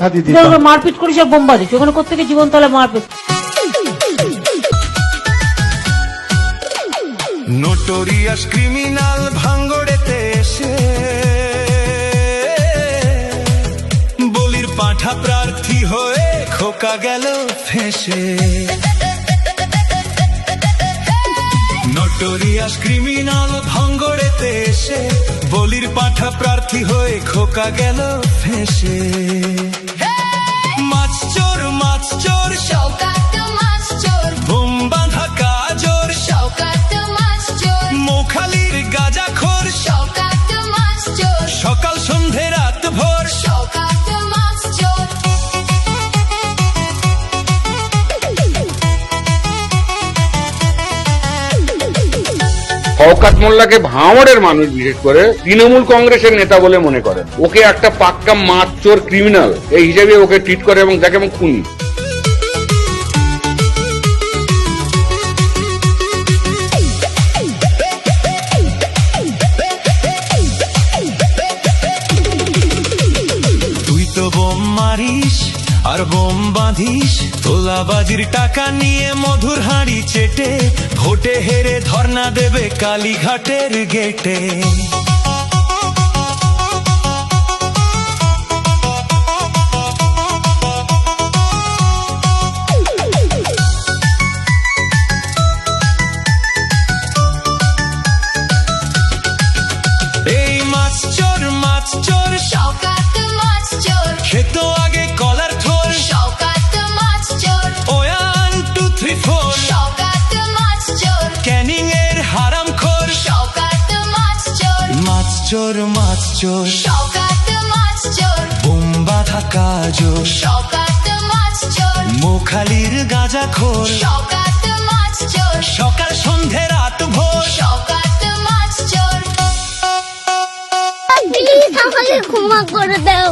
মারপিট করিস আর বোম বাঁধিস, ওখানে কোথেকে জীবন তাহলে মারপিট। নোটোরিয়াস ক্রিমিনাল ভাঙ্গড়েতে এসে বলির পাঁঠা প্রার্থী হয়ে খোকা গেল ফেঁসে। নোটোরিয়াস ক্রিমিনাল ভাঙ্গড়েতে এসে বলির পাঁঠা প্রার্থী হয়ে খোকা গেল ফেঁসে। মাছ চোর শওকাত মাছ চোর, বোম বাঁধা কাজর শওকাত মাছ চোর, মোখালির গাঁজাখোর শওকাত মাছ চোর, সকাল সন্ধে রাত ভোর শওকাত মাছ চোর। শওকত মোল্লাকে ভাঙড়ের মানুষ বিশেষ করে তৃণমূল কংগ্রেসের নেতা বলে মনে করেন। ওকে একটা পাক্কা মাছ চোর ক্রিমিনাল এই হিসেবে ওকে ট্রিট করে এবং দেখে এবং খুনি। তুই তো বোম মারিস আর বোম বাঁধিস, তোলাবাজির টাকা নিয়ে মধুর হাঁড়ি চেটে ভোটে হেরে ধর্ণা দেবে কালীঘাটের গেটে। এই মাছ চোর শওকাত মাছ চোর, খেত আগে কলার থোর শওকাত মাছ চোর, 1 2 3 4 শওকাত মাছ চোর, ক্যানিং এর হারাম খোর। শওকাত মাছ চোর, মাছ চোর শওকাত মাছ চোর, বোম বাঁধা কাজর শওকাত মাছ চোর, মোখালির গাঁজাখোর শওকাত মাছ চোর, সকাল সন্ধে রাত ভোর শওকাত মাছ চোর। প্লিজ আমাকে ক্ষমা করে দাও।